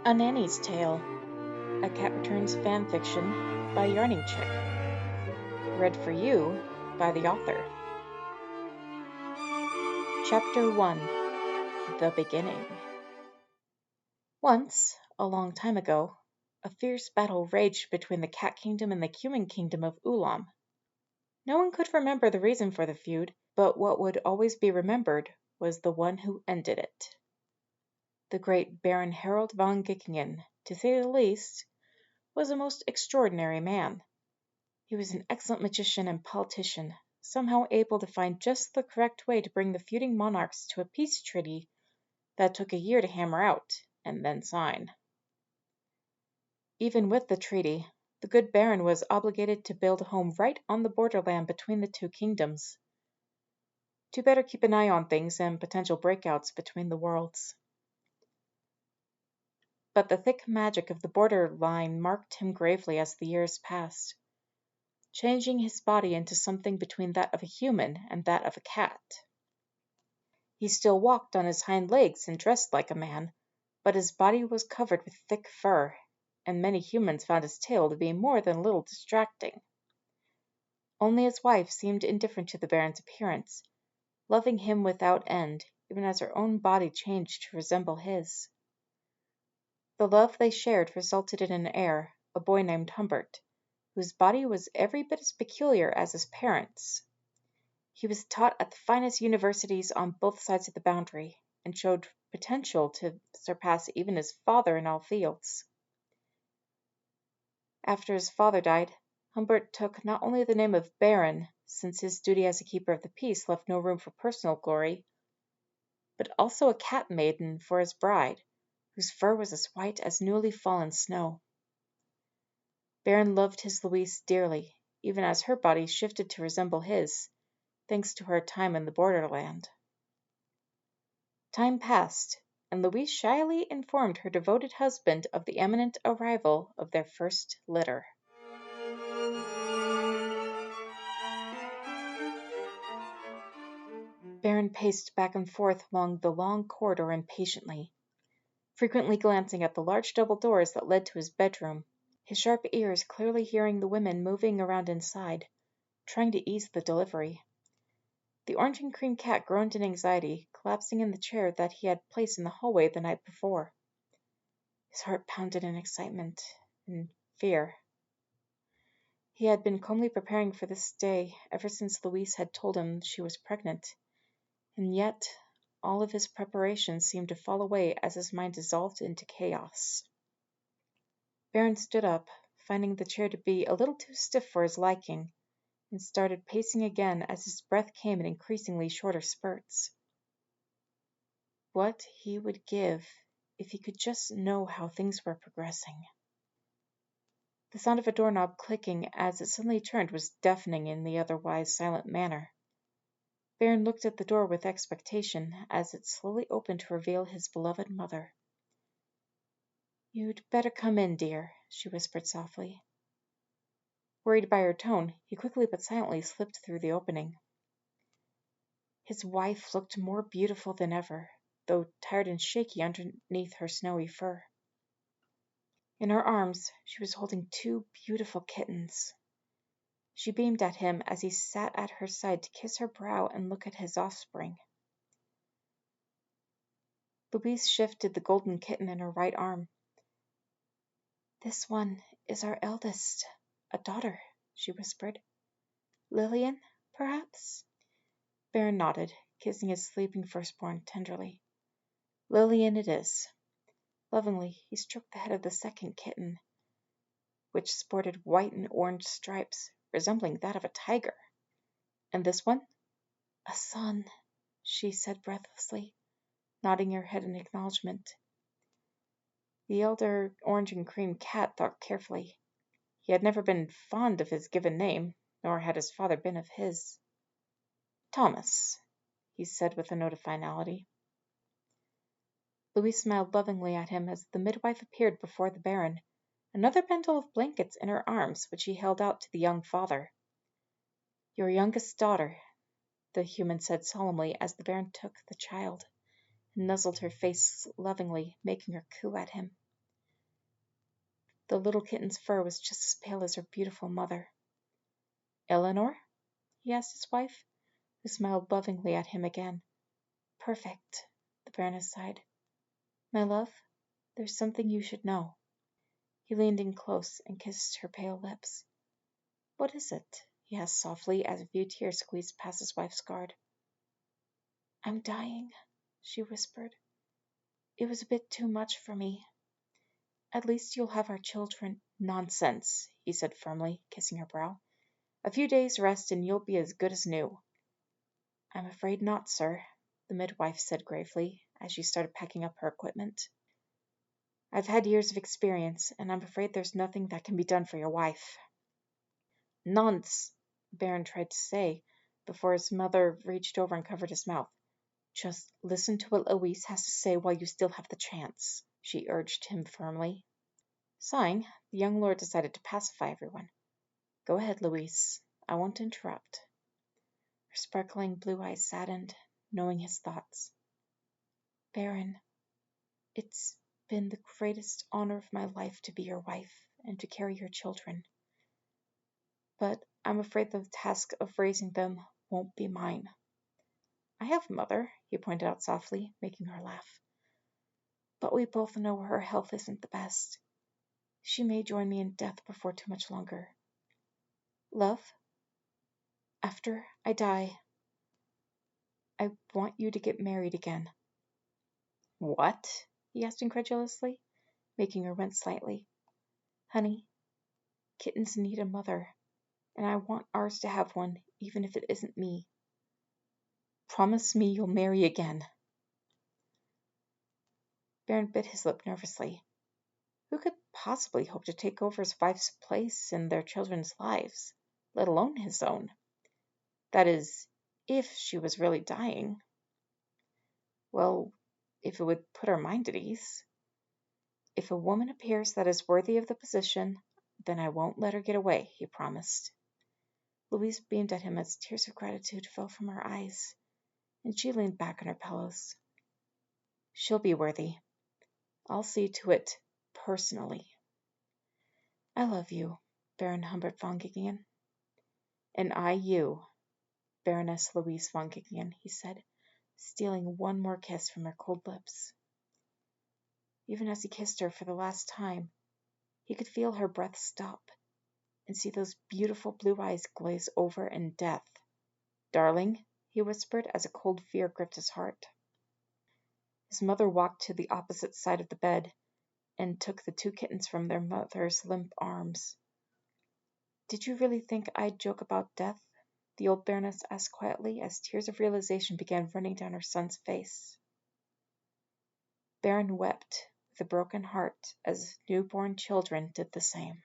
A Nanny's Tale, a Cat Returns fanfiction by Yarning Chick. Read for you by the author. Chapter 1, The Beginning. Once, a long time ago, a fierce battle raged between the Cat Kingdom and the Human Kingdom of Ulam. No one could remember the reason for the feud, but what would always be remembered was the one who ended it. The great Baron von Gikkingen, to say the least, was a most extraordinary man. He was an excellent magician and politician, somehow able to find just the correct way to bring the feuding monarchs to a peace treaty that took a year to hammer out and then sign. Even with the treaty, the good Baron was obligated to build a home right on the borderland between the two kingdoms, to better keep an eye on things and potential breakouts between the worlds. But the thick magic of the border line marked him gravely as the years passed, changing his body into something between that of a human and that of a cat. He still walked on his hind legs and dressed like a man, but his body was covered with thick fur, and many humans found his tail to be more than a little distracting. Only his wife seemed indifferent to the Baron's appearance, loving him without end, even as her own body changed to resemble his. The love they shared resulted in an heir, a boy named Humbert, whose body was every bit as peculiar as his parents'. He was taught at the finest universities on both sides of the boundary, and showed potential to surpass even his father in all fields. After his father died, Humbert took not only the name of Baron, since his duty as a keeper of the peace left no room for personal glory, but also a cat maiden for his bride, whose fur was as white as newly fallen snow. Baron loved his Louise dearly, even as her body shifted to resemble his, thanks to her time in the borderland. Time passed, and Louise shyly informed her devoted husband of the imminent arrival of their first litter. Baron paced back and forth along the long corridor impatiently, frequently glancing at the large double doors that led to his bedroom, his sharp ears clearly hearing the women moving around inside, trying to ease the delivery. The orange and cream cat groaned in anxiety, collapsing in the chair that he had placed in the hallway the night before. His heart pounded in excitement and fear. He had been calmly preparing for this day ever since Louise had told him she was pregnant, and yet all of his preparations seemed to fall away as his mind dissolved into chaos. Baron stood up, finding the chair to be a little too stiff for his liking, and started pacing again as his breath came in increasingly shorter spurts. What he would give if he could just know how things were progressing. The sound of a doorknob clicking as it suddenly turned was deafening in the otherwise silent manor. Baron looked at the door with expectation as it slowly opened to reveal his beloved mother. "You'd better come in, dear," she whispered softly. Worried by her tone, he quickly but silently slipped through the opening. His wife looked more beautiful than ever, though tired and shaky underneath her snowy fur. In her arms, she was holding two beautiful kittens. She beamed at him as he sat at her side to kiss her brow and look at his offspring. Louise shifted the golden kitten in her right arm. "This one is our eldest, a daughter," she whispered. "Lillian, perhaps?" Baron nodded, kissing his sleeping firstborn tenderly. "Lillian it is." Lovingly, he stroked the head of the second kitten, which sported white and orange stripes, resembling that of a tiger. "And this one?" "A son," she said breathlessly, nodding her head in acknowledgement. The elder orange and cream cat thought carefully. He had never been fond of his given name, nor had his father been of his. "Thomas," he said with a note of finality. Louise smiled lovingly at him as the midwife appeared before the Baron, another bundle of blankets in her arms which she held out to the young father. "Your youngest daughter," the human said solemnly as the Baron took the child and nuzzled her face lovingly, making her coo at him. The little kitten's fur was just as pale as her beautiful mother. "Eleanor?" he asked his wife, who smiled lovingly at him again. "Perfect," the Baroness sighed. "My love, there's something you should know." He leaned in close and kissed her pale lips. "What is it?" he asked softly, as a few tears squeezed past his wife's guard. "I'm dying," she whispered. "It was a bit too much for me." "At least you'll have our children." "Nonsense," he said firmly, kissing her brow. "A few days' rest and you'll be as good as new." "I'm afraid not, sir," the midwife said gravely, as she started packing up her equipment. "I've had years of experience, and I'm afraid there's nothing that can be done for your wife." "Nonce," Baron tried to say, before his mother reached over and covered his mouth. "Just listen to what Louise has to say while you still have the chance," she urged him firmly. Sighing, the young lord decided to pacify everyone. "Go ahead, Louise. I won't interrupt." Her sparkling blue eyes saddened, knowing his thoughts. "Baron, it's been the greatest honor of my life to be your wife and to carry your children. But I'm afraid the task of raising them won't be mine." "I have a mother," he pointed out softly, making her laugh. "But we both know her health isn't the best. She may join me in death before too much longer. Love, after I die, I want you to get married again." "What?" he asked incredulously, making her wince slightly. "Honey, kittens need a mother, and I want ours to have one, even if it isn't me." "Promise me you'll marry again." Baron bit his lip nervously. Who could possibly hope to take over his wife's place in their children's lives, let alone his own? That is, if she was really dying. Well, if it would put her mind at ease. "If a woman appears that is worthy of the position, then I won't let her get away," he promised. Louise beamed at him as tears of gratitude fell from her eyes, and she leaned back on her pillows. "She'll be worthy. I'll see to it personally." "I love you, Baron Humbert von Gikkingen." "And I you, Baroness Louise von Gikkingen," he said, stealing one more kiss from her cold lips. Even as he kissed her for the last time, he could feel her breath stop and see those beautiful blue eyes glaze over in death. "Darling," he whispered as a cold fear gripped his heart. His mother walked to the opposite side of the bed and took the two kittens from their mother's limp arms. "Did you really think I'd joke about death?" the old Baroness asked quietly, as tears of realization began running down her son's face. Baron wept with a broken heart, as newborn children did the same.